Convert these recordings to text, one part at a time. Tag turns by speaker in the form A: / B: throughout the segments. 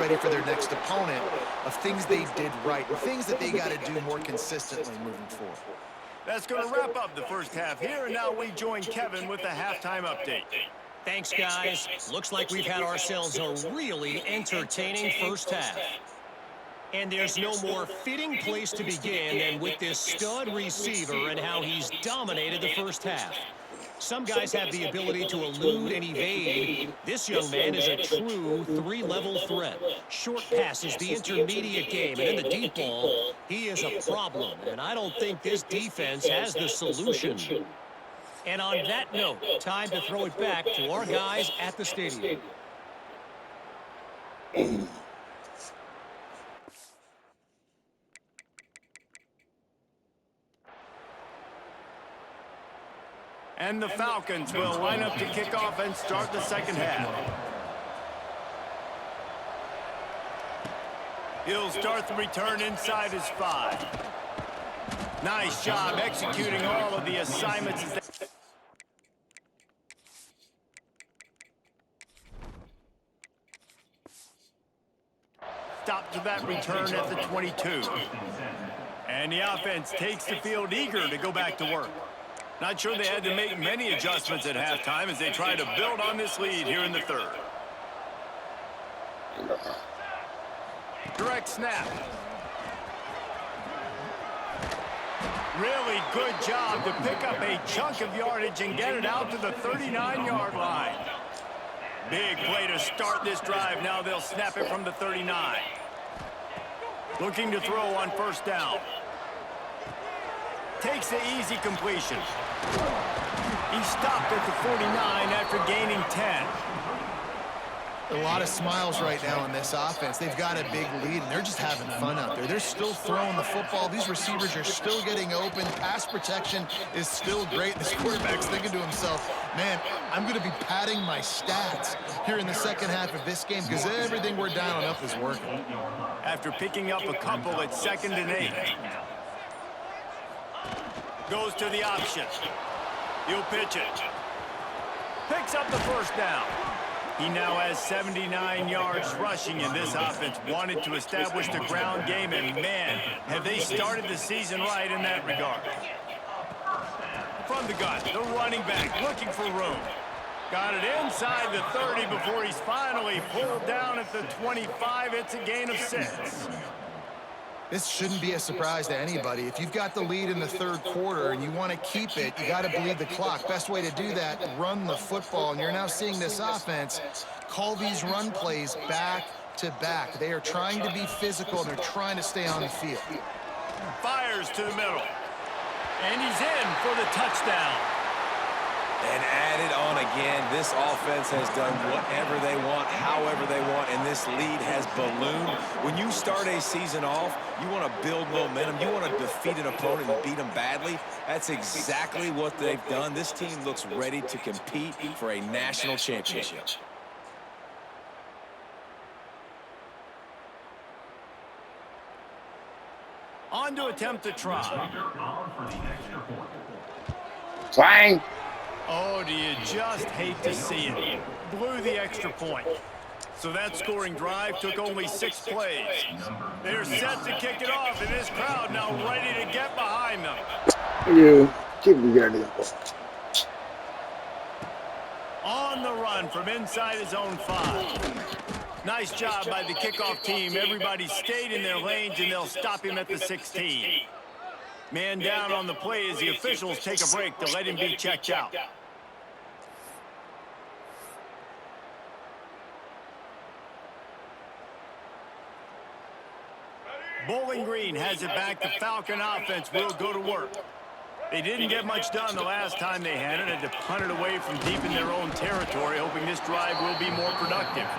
A: ready for their next opponent of things they did right and things that they got to do more consistently moving forward.
B: That's going to wrap up the first half here, and now we join Kevin with the halftime update.
C: Thanks, guys. Looks like we've had ourselves a really entertaining first half. And there's no more fitting place to begin than with this stud receiver and how he's dominated the first half. Some guys have the ability to elude and evade. This young man is a true three-level threat. Short passes, the intermediate game, and in the deep ball, he is a problem. And I don't think this defense has the solution. And on that note, time to throw it back to our guys at the stadium.
B: And the Falcons will line up to kick off and start the second half. He'll start the return inside his 5. Nice job executing all of the assignments. Stop to that return at the 22. And the offense takes the field eager to go back to work. Not sure they had to make many adjustments at halftime as they try to build on this lead here in the third. Direct snap. Really good job to pick up a chunk of yardage and get it out to the 39-yard line. Big play to start this drive. Now they'll snap it from the 39. Looking to throw on first down. Takes the easy completion. He stopped at the 49 after gaining 10.
A: A lot of smiles right now in this offense. They've got a big lead, and they're just having fun out there. They're still throwing the football. These receivers are still getting open. Pass protection is still great. This quarterback's thinking to himself, man, I'm going to be padding my stats here in the second half of this game because everything we're dialing up is working.
B: After picking up a couple at 2nd and 8. Goes to the option. He'll pitch it. Picks up the first down. He now has 79 yards rushing, and this offense wanted to establish the ground game, and man, have they started the season right in that regard. From the gun, the running back looking for room. Got it inside the 30 before he's finally pulled down at the 25. It's a gain of 6.
A: This shouldn't be a surprise to anybody. If you've got the lead in the third quarter and you want to keep it, you got to bleed the clock. Best way to do that, run the football. And you're now seeing this offense call these run plays back to back. They are trying to be physical, and they're trying to stay on the field.
B: Fires to the middle. And he's in for the touchdown.
D: And added on again, this offense has done whatever they want, however they want, and this lead has ballooned. When you start a season off, you want to build momentum. You want to defeat an opponent and beat them badly. That's exactly what they've done. This team looks ready to compete for a national championship.
B: On to attempt to try.
E: Swing.
B: Oh, do you just hate to see it? Blew the extra point. So that scoring drive took only 6 plays. They're set to kick it off, and this crowd now ready to get behind them.
E: You keep getting
B: On the run from inside his own 5. Nice job by the kickoff team. Everybody stayed in their lanes, and they'll stop him at the 16. Man down on the play as the officials take a break to let him be checked out. Bowling Green has it back. The Falcon offense will go to work. They didn't get much done the last time they had it. Had to punt it away from deep in their own territory, hoping this drive will be more productive.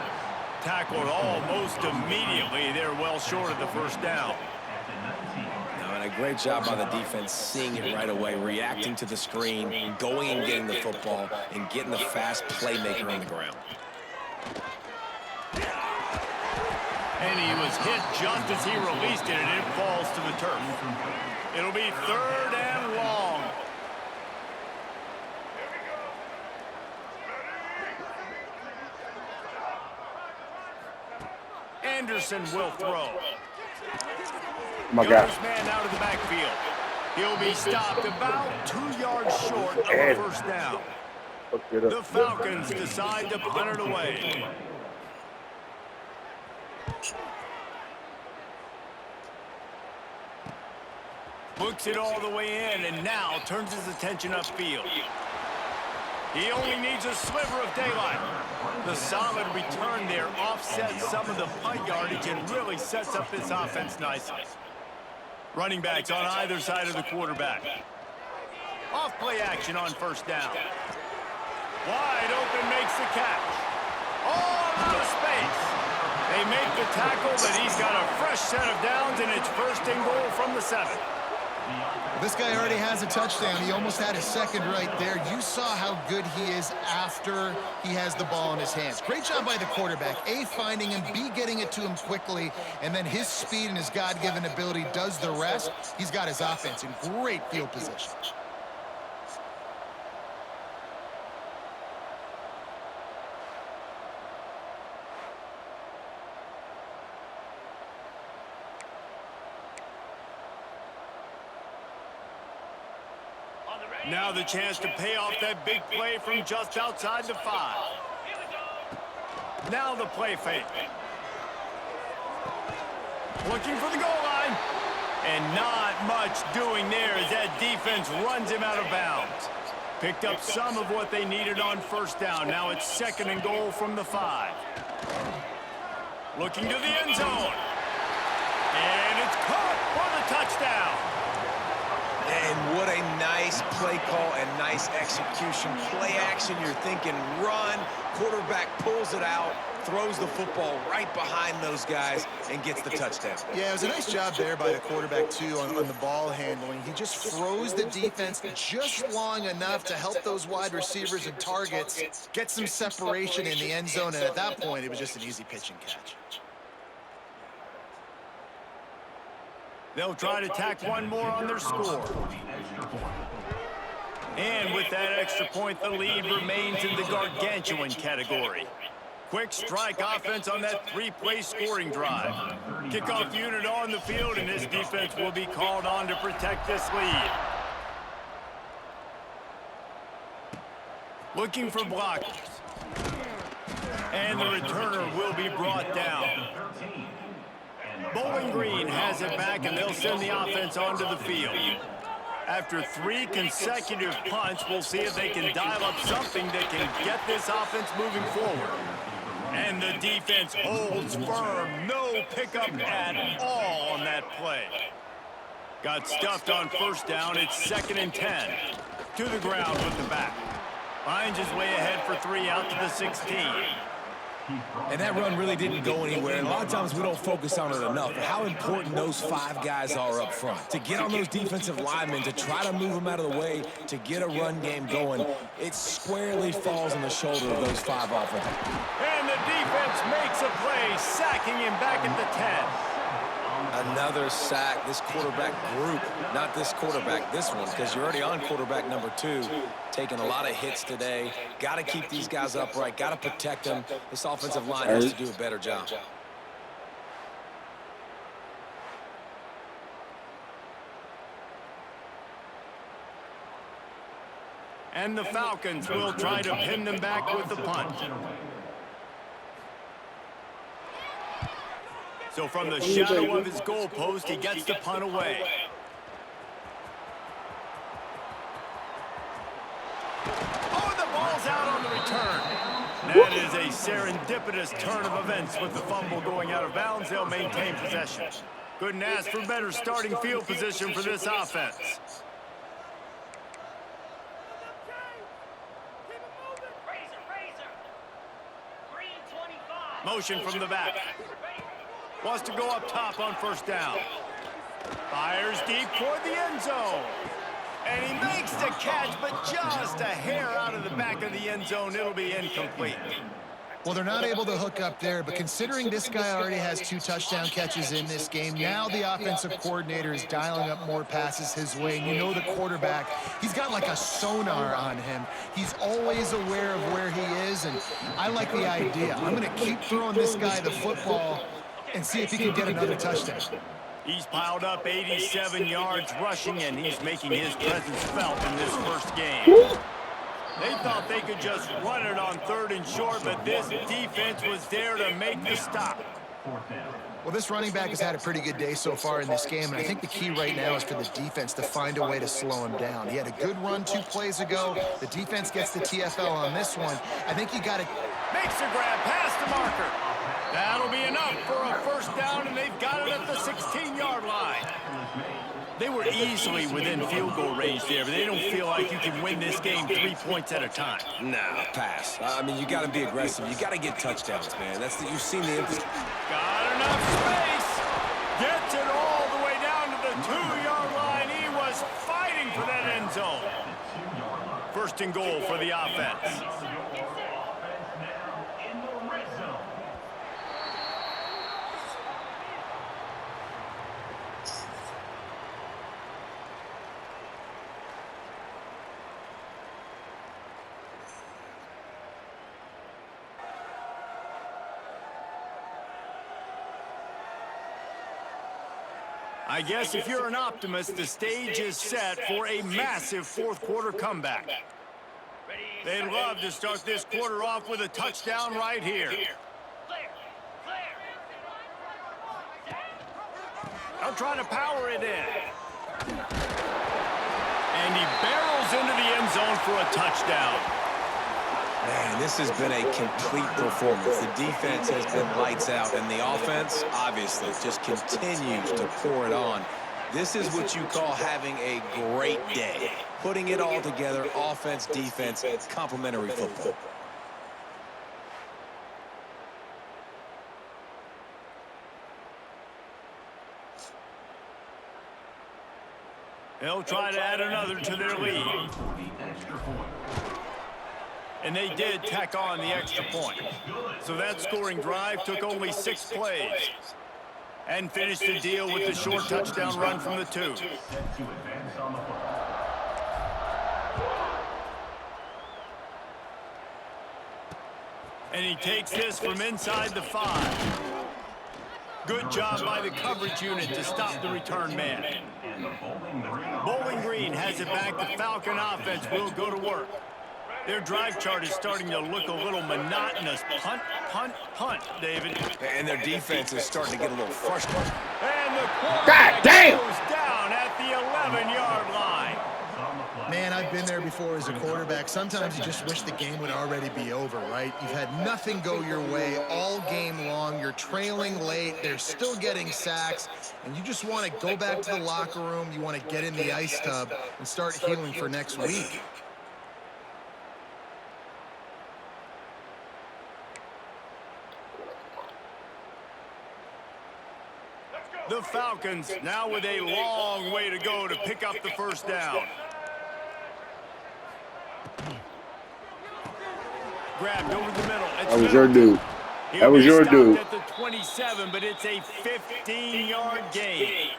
B: Tackled almost immediately. They're well short of the first down.
D: A great job by the defense, seeing it right away, reacting to the screen, going and getting the football, and getting the fast playmaker on the ground.
B: And he was hit just as he released it, and it falls to the turf. It'll be 3rd and long. Anderson will throw.
E: Oh my God.
B: Goes man out of the backfield. He'll be stopped about 2 yards short of a first down. The Falcons decide to punt it away. Books it all the way in and now turns his attention upfield. He only needs a sliver of daylight. The solid return there offsets some of the punt yardage and really sets up this offense nicely. Running backs on either side of the quarterback. Off play action on first down. Wide open makes the catch. All out of space. They make the tackle, but he's got a fresh set of downs, and it's first and goal from the 7.
A: This guy already has a touchdown. He almost had a second right there. You saw how good he is after he has the ball in his hands. Great job by the quarterback. A, finding him, B, getting it to him quickly, and then his speed and his God-given ability does the rest. He's got his offense in great field position.
B: Now the chance to pay off that big play from just outside the 5. Now the play fake. Looking for the goal line. And not much doing there as that defense runs him out of bounds. Picked up some of what they needed on first down. Now it's second and goal from the 5. Looking to the end zone. And it's caught for the touchdown.
D: And what a nice play call and nice execution. Play action, you're thinking run. Quarterback pulls it out, throws the football right behind those guys, and gets the touchdown.
A: Yeah, it was a nice job there by the quarterback, too, on the ball handling. He just froze the defense just long enough to help those wide receivers and targets get some separation in the end zone, and at that point, it was just an easy pitch and catch.
B: They'll try to tack one more on their score. And with that extra point, the lead remains in the gargantuan category. Quick strike offense on that 3-play scoring drive. Kickoff unit on the field, and this defense will be called on to protect this lead. Looking for blockers. And the returner will be brought down. Bowling Green has it back, and they'll send the offense onto the field. After 3 consecutive punts, we'll see if they can dial up something that can get this offense moving forward. And the defense holds firm. No pickup at all on that play. Got stuffed on first down. It's second and 10. To the ground with the back. Finds his way ahead for 3 out to the 16.
D: And that run really didn't go anywhere. And a lot of times we don't focus on it enough. But how important those 5 guys are up front. To get on those defensive linemen, to try to move them out of the way, to get a run game going, it squarely falls on the shoulder of those 5 offensive.
B: And the defense makes a play, sacking him back at the 10.
D: Another sack. This quarterback group, not this quarterback, this one, because you're already on quarterback number 2, taking a lot of hits today. Got to keep these guys upright, got to protect them. This offensive line has to do a better job.
B: And the Falcons will try to pin them back with the punt. So from the shadow of his goalpost, he gets the punt away. Oh, the ball's out on the return. That is a serendipitous turn of events with the fumble going out of bounds. They'll maintain possession. Couldn't ask for better starting field position for this offense. Motion from the back. Wants to go up top on first down. Fires deep toward the end zone. And he makes the catch, but just a hair out of the back of the end zone. It'll be incomplete.
A: Well, they're not able to hook up there, but considering this guy already has 2 touchdown catches in this game, now the offensive coordinator is dialing up more passes his way. And you know the quarterback, he's got like a sonar on him. He's always aware of where he is, and I like the idea. I'm going to keep throwing this guy the football and see if he can get another touchdown.
B: He's piled up 87 yards rushing, and he's making his presence felt in this first game. They thought they could just run it on 3rd and short, but this defense was there to make the stop.
A: Well, this running back has had a pretty good day so far in this game, and I think the key right now is for the defense to find a way to slow him down. He had a good run 2 plays ago. The defense gets the TFL on this one. I think you got to...
B: Makes a grab past the marker. That'll be enough for a first down, and they've got it at the 16-yard line. They were easily within field goal range there, but they don't feel like you can win this game 3 points at a time.
D: Nah, pass. I mean, you got to be aggressive. You got to get touchdowns, man. You've seen the emphasis.
B: Got enough space. Gets it all the way down to the 2-yard line. He was fighting for that end zone. First and goal for the offense. I guess if you're an optimist, the stage is set for a massive 4th quarter comeback. They'd love to start this quarter off with a touchdown right here. They'll try to power it in. And he barrels into the end zone for a touchdown.
D: Man, this has been a complete performance. The defense has been lights out, and the offense, obviously, just continues to pour it on. This is what you call having a great day. Putting it all together, offense, defense, complementary football.
B: They'll try to add another to their lead. And they did tack on the extra point. So that scoring drive took only 6 plays. And finished the deal with the short touchdown run from the 2. And he takes this from inside the 5. Good job by the coverage unit to stop the return man. Bowling Green has it back. The Falcon offense will go to work. Their drive chart is starting to look a little monotonous. Punt, punt, punt, David.
D: And their defense is starting to get a little frustrated.
B: And the quarterback goes down at the 11-yard line.
A: Man, I've been there before as a quarterback. Sometimes you just wish the game would already be over, right? You've had nothing go your way all game long. You're trailing late. They're still getting sacks. And you just want to go back to the locker room. You want to get in the ice tub and start healing for next week.
B: The Falcons now with a long way to go to pick up the first down. Grabbed over the middle.
E: That was your dude. That was your dude.
B: At the 27, but it's a 15-yard gain.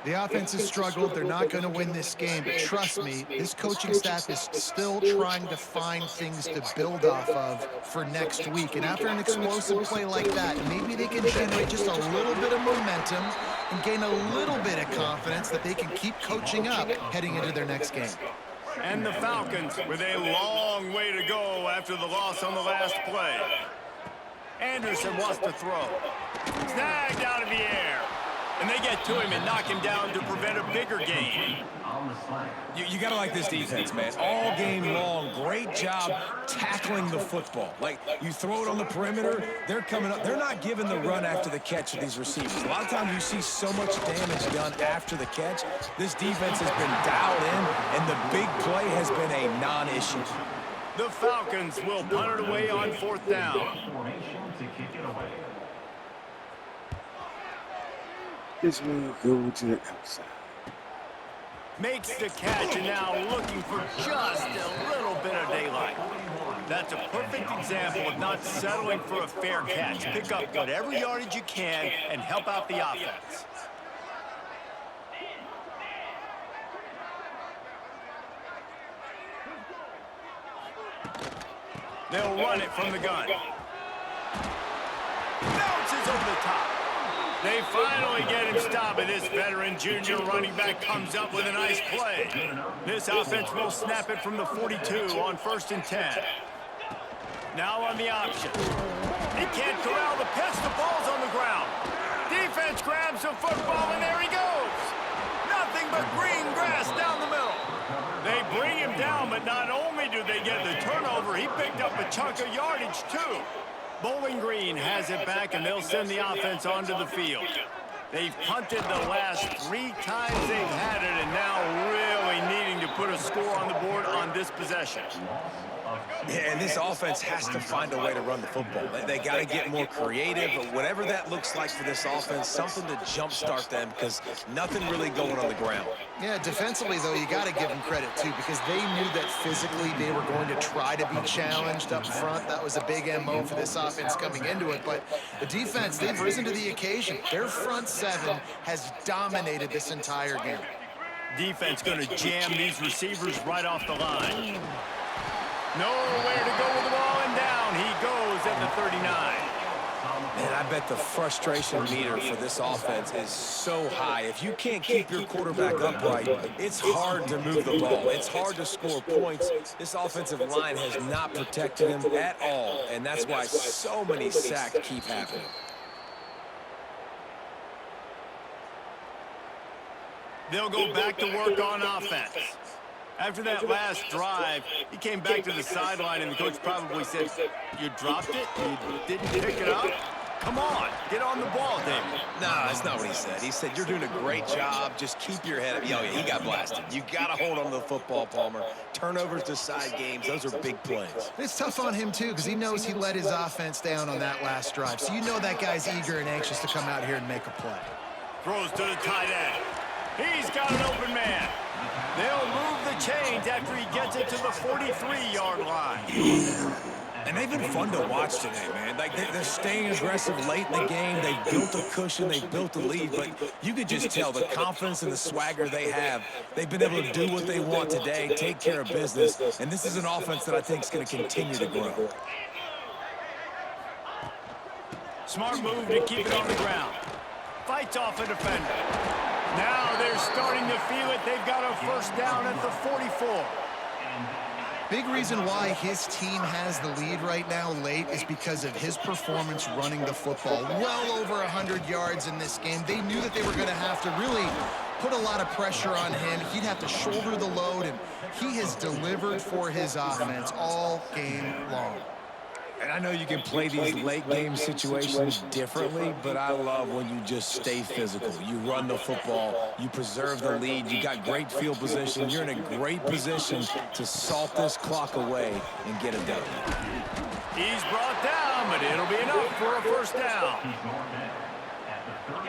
A: The offense has struggled. They're not going to win this game, but trust me, this coaching staff is still trying to find things to build off of for next week. And after an explosive play like that, maybe they can generate just a little bit of momentum and gain a little bit of confidence that they can keep coaching up heading into their next game.
B: And the Falcons with a long way to go after the loss on the last play. Anderson wants to throw. Snagged out of the air. And they get to him and knock him down to prevent a bigger gain.
D: You got to like this defense, man. All game long, great job tackling the football. Like, you throw it on the perimeter, they're coming up. They're not giving the run after the catch of these receivers. A lot of times you see so much damage done after the catch. This defense has been dialed in, and the big play has been a non-issue.
B: The Falcons will punt it away on 4th down.
E: This will go to the outside.
B: Makes the catch and now looking for just a little bit of daylight. That's a perfect example of not settling for a fair catch. Pick up whatever yardage you can and help out the offense. They'll run it from the gun. Bounces over the top. They finally get him stopped, and this veteran junior running back comes up with a nice play. This offense will snap it from the 42 on 1st and 10. Now on the option. He can't corral the pitch. The ball's on the ground. Defense grabs the football, and there he goes. Nothing but green grass down the middle. They bring him down, but not only do they get the turnover, he picked up a chunk of yardage, too. Bowling Green has it back, and they'll send the offense onto the field. They've punted the last 3 times they've had it, and now really needing to put a score on the board on this possession.
D: Yeah, and this offense has to find a way to run the football. They got to get more creative, but whatever that looks like for this offense, something to jumpstart them because nothing really going on the ground.
A: Yeah, defensively, though, you got to give them credit, too, because they knew that physically they were going to try to be challenged up front. That was a big MO for this offense coming into it. But the defense, they've risen to the occasion. Their front 7 has dominated this entire game.
B: Defense going to jam these receivers right off the line. Nowhere to go with the ball, and down he goes at the 39.
D: Man, I bet the frustration meter for this offense is so high. If you can't keep your quarterback upright, it's hard to move the ball. It's hard to score points. This offensive line has not protected him at all, and that's why so many sacks keep happening.
B: They'll go back to work on offense. After that last drive, he came back to the sideline, and the coach probably said, "You dropped it? You didn't pick it up? Come on, get on the ball, David."
D: No, that's not what he said. He said, "You're doing a great job. Just keep your head up." Oh, yeah, he got blasted. You got to hold on to the football, Palmer. Turnovers decide games. Those are big plays.
A: It's tough on him, too, because he knows he let his offense down on that last drive. So you know that guy's eager and anxious to come out here and make a play.
B: Throws to the tight end. He's got an open man. They'll move the chains after he gets it to the 43-yard line.
D: And they've been fun to watch today, man. Like, they're staying aggressive late in the game. They've built a cushion. They've built a lead. But you could just tell the confidence and the swagger they have. They've been able to do what they want today, take care of business. And this is an offense that I think is going to continue to grow.
B: Smart move to keep it on the ground. Fights off a defender. Now they're starting to feel it. They've got a first down at the 44.
A: Big reason why his team has the lead right now late is because of his performance running the football. Well over 100 yards in this game. They knew that they were going to have to really put a lot of pressure on him. He'd have to shoulder the load, and he has delivered for his offense all game long.
D: And I know you can play these late game situations differently, but I love when you just stay physical. You run the football, you preserve the lead, you got great field position. You're in a great position to salt this clock away and get it done.
B: He's brought down, but it'll be enough for a first down.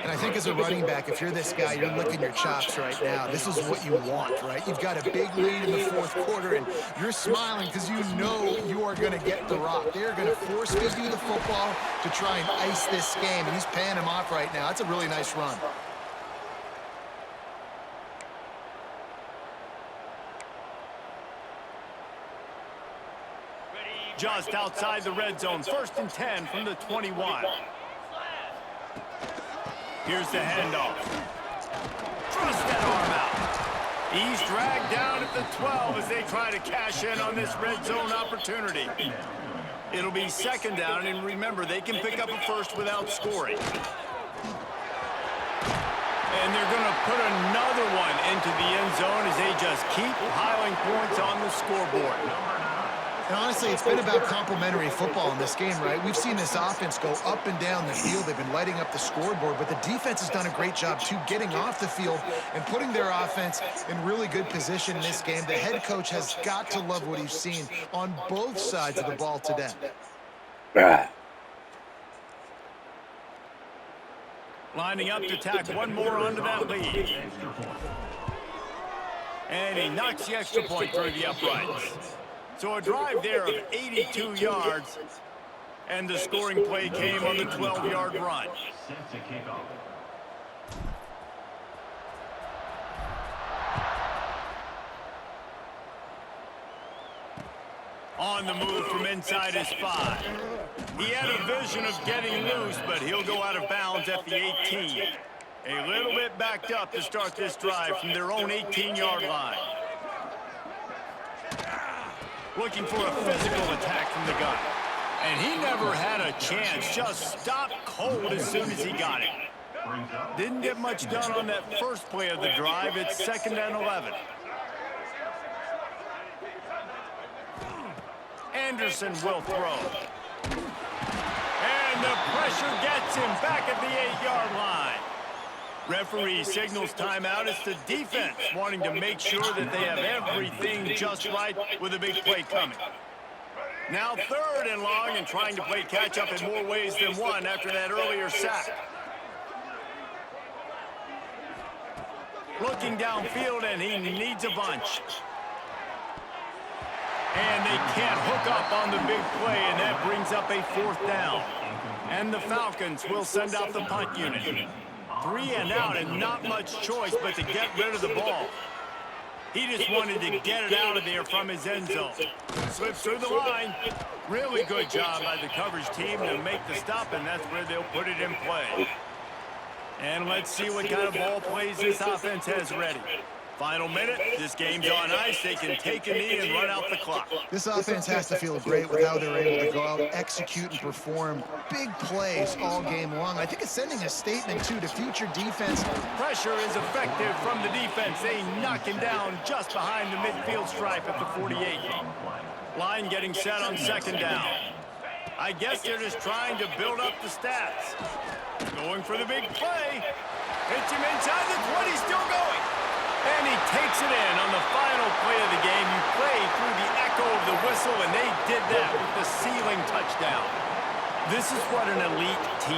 A: And I think as a running back, if you're this guy, you're licking your chops right now. This is what you want, right? You've got a big lead in the fourth quarter, and you're smiling because you know you are going to get the rock. They're going to force feed you the football to try and ice this game, and he's paying him off right now. That's a really nice run.
B: Just outside the red zone, 1st and 10 from the 21. Here's the handoff. Thrust that arm out. He's dragged down at the 12 as they try to cash in on this red zone opportunity. It'll be 2nd down, and remember, they can pick up a first without scoring. And they're going to put another one into the end zone as they just keep piling points on the scoreboard.
A: And honestly, it's been about complementary football in this game, right? We've seen this offense go up and down the field. They've been lighting up the scoreboard, but the defense has done a great job, too, getting off the field and putting their offense in really good position in this game. The head coach has got to love what he's seen on both sides of the ball today.
B: Lining up to tack one more onto that lead. And he knocks the extra point through the uprights. So a drive there of 82 yards, and the scoring play came on the 12-yard run. On the move from inside his 5. He had a vision of getting loose, but he'll go out of bounds at the 18. A little bit backed up to start this drive from their own 18-yard line. Looking for a physical attack from the gun. And he never had a chance. Just stopped cold as soon as he got it. Didn't get much done on that first play of the drive. It's 2nd and 11. Anderson will throw. And the pressure gets him back at the 8-yard line. Referee signals timeout. It's the defense wanting to make sure that they have everything just right with a big play coming. Now 3rd and long and trying to play catch-up in more ways than one after that earlier sack. Looking downfield, and he needs a bunch. And they can't hook up on the big play, and that brings up a 4th down. And the Falcons will send out the punt unit. 3 and out, and not much choice but to get rid of the ball. He just wanted to get it out of there from his end zone. Slips through the line. Really good job by the coverage team to make the stop, and that's where they'll put it in play. And let's see what kind of ball plays this offense has ready. Final minute, this game's on ice. They can take a knee and run out the clock.
A: This offense has to feel great with how they're able to go out, execute, and perform big plays all game long. I think it's sending a statement, too, to future defense.
B: Pressure is effective from the defense. They knock him down just behind the midfield stripe at the 48. Line getting set on 2nd down. I guess they're just trying to build up the stats. Going for the big play. Hits him inside the 20, still going. And he takes it in on the final play of the game. You play through the echo of the whistle, and they did that with the ceiling touchdown. This is what an elite team